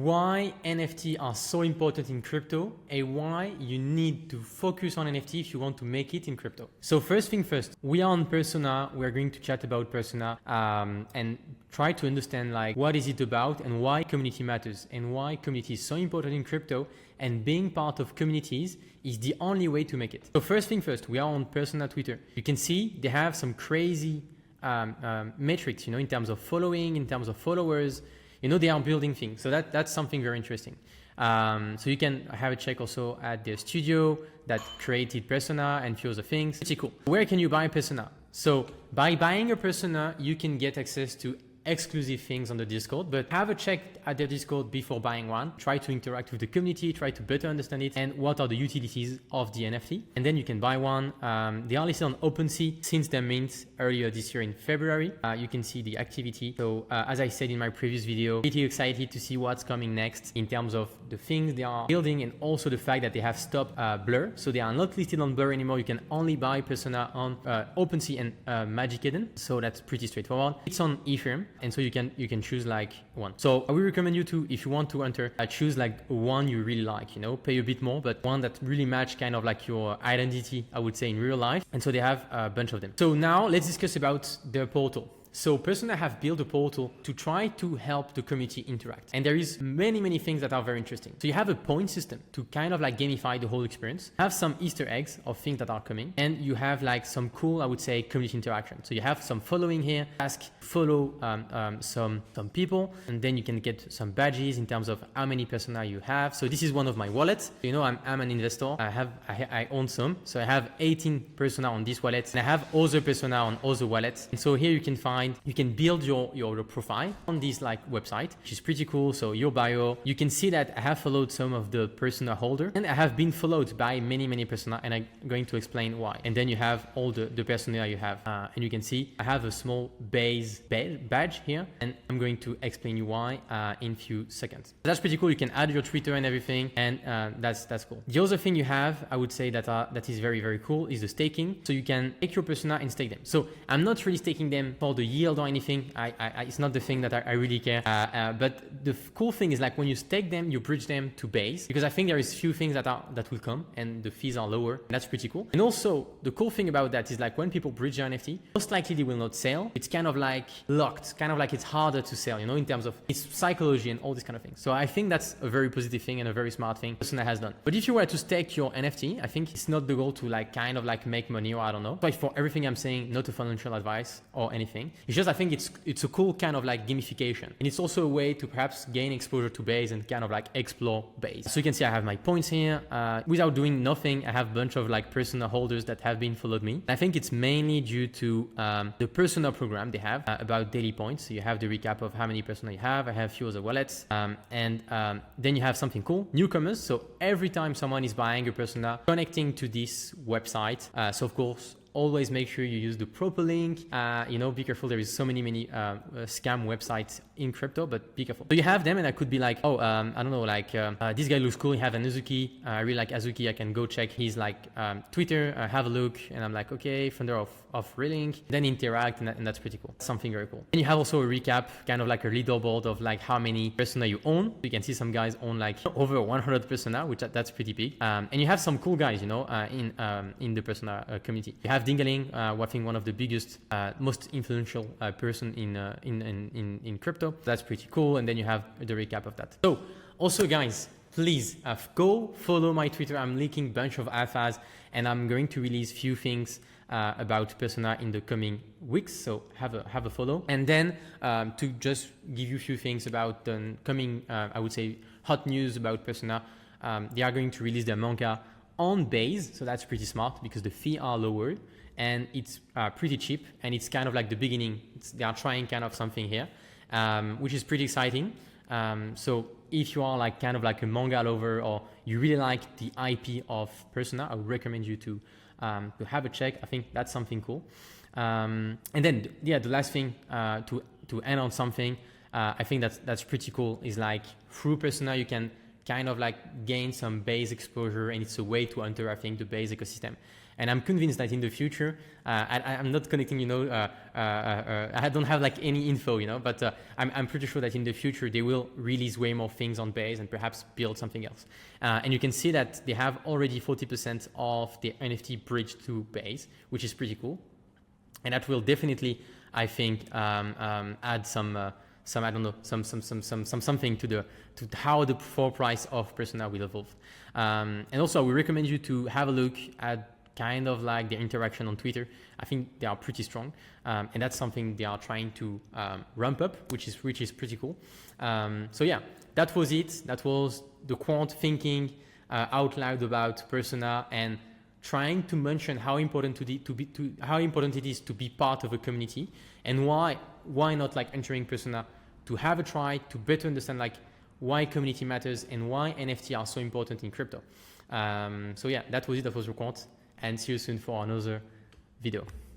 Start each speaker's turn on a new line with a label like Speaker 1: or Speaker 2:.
Speaker 1: why NFT are so important in crypto and why you need to focus on NFT if you want to make it in crypto. So first thing first, we are on Persona. We're going to chat about Persona and try to understand like what is it about and why community matters and why community is so important in crypto, and being part of communities is the only way to make it. So first thing first, we are on Persona Twitter. You can see they have some crazy metrics, in terms of following, in terms of followers. They are building things. So that's something very interesting. So you can have a check also at the studio that created Persona and few other things. Pretty cool. Where can you buy Persona? So by buying a Persona, you can get access to exclusive things on the Discord, but have a check at their Discord before buying one. Try to interact with the community, try to better understand it and what are the utilities of the NFT. And then you can buy one. They are listed on OpenSea since their mint earlier this year in February. You can see the activity. So as I said in my previous video, pretty excited to see what's coming next in terms of the things they are building and also the fact that they have stopped Blur. So they are not listed on Blur anymore. You can only buy Persona on OpenSea and Magic Eden. So that's pretty straightforward. It's on Ethereum. And so you can choose like one. So I will recommend you to, if you want to enter, choose like one you really like, pay a bit more, but one that really match kind of like your identity, I would say, in real life. And so they have a bunch of them. So now let's discuss about their portal. So Persona have built a portal to try to help the community interact. And there is many things that are very interesting. So you have a point system to kind of like gamify the whole experience, have some Easter eggs of things that are coming, and you have like some cool, I would say, community interaction. So you have some following here, follow some people, and then you can get some badges in terms of how many Persona you have. So this is one of my wallets. I'm an investor. I own some. So I have 18 Persona on this wallet, and I have other Persona on other wallets. And so here you can build your profile on this like website, which is pretty cool. So your bio, you can see that I have followed some of the Persona holder, and I have been followed by many Persona, and I'm going to explain why. And then you have all the Persona you have, and you can see I have a small base badge here, and I'm going to explain you why in few seconds. That's pretty cool. You can add your Twitter and everything, and that's cool. The other thing you have, I would say that is very cool, is the staking. So you can take your Persona and stake them. So I'm not really staking them for the yield or anything. It's not the thing that I really care. But the cool thing is like when you stake them, you bridge them to base, because I think there is few things that will come and the fees are lower. That's pretty cool. And also the cool thing about that is like when people bridge their NFT, most likely they will not sell. It's kind of like locked, kind of like it's harder to sell, in terms of its psychology and all this kind of things. So I think that's a very positive thing and a very smart thing Persona has done. But if you were to stake your NFT, I think it's not the goal to like kind of like make money, or I don't know. Like for everything I'm saying, not a financial advice or anything. It's just I think it's a cool kind of like gamification, and it's also a way to perhaps gain exposure to base and kind of like explore base. So you can see I have my points here. Without doing nothing, I have a bunch of like Persona holders that have been followed me. I think it's mainly due to the Persona program they have about daily points. So you have the recap of how many Persona you have. I have a few other wallets, and then you have something cool, newcomers. So every time someone is buying a Persona, connecting to this website. So of course, always make sure you use the proper link. Be careful. There is so many scam websites in crypto, but be careful. So you have them, and I could be like, I don't know, like this guy looks cool. You have an Azuki. I really like Azuki. I can go check his like Twitter, have a look, and I'm like, okay, founder of Relink. Then interact, and that's pretty cool. Something very cool. And you have also a recap, kind of like a leaderboard of like how many Persona you own. You can see some guys own like over 100 Persona, which that's pretty big. And you have some cool guys, in the Persona community. You have Dingaling, I think one of the biggest, most influential person in crypto. That's pretty cool. And then you have the recap of that. So also guys, please go follow my Twitter. I'm linking a bunch of alphas, and I'm going to release few things about Persona in the coming weeks. So have a follow. And then to just give you a few things about the coming, I would say, hot news about Persona. They are going to release their manga on base. So that's pretty smart because the fee are lowered. And it's pretty cheap, and it's kind of like the beginning. They are trying kind of something here, which is pretty exciting. So if you are like kind of like a manga lover, or you really like the IP of Persona, I would recommend you to have a check. I think that's something cool. And then the last thing to end on something, I think that's pretty cool, is like through Persona you can kind of like gain some base exposure, and it's a way to enter, I think, the base ecosystem. And I'm convinced that in the future, I'm not connecting, I don't have like any info, but I'm pretty sure that in the future they will release way more things on base and perhaps build something else. And you can see that they have already 40% of the NFT bridged to base, which is pretty cool. And that will definitely, I think, add some something to how the floor price of Persona will evolve. And also, we recommend you to have a look at kind of like the interaction on Twitter. I think they are pretty strong, and that's something they are trying to ramp up, which is pretty cool. So yeah, that was it. That was the quant thinking out loud about Persona and trying to mention how important how important it is to be part of a community, and why not like entering Persona to have a try to better understand like why community matters and why NFT are so important in crypto. So yeah, that was it. That was your quant, and see you soon for another video.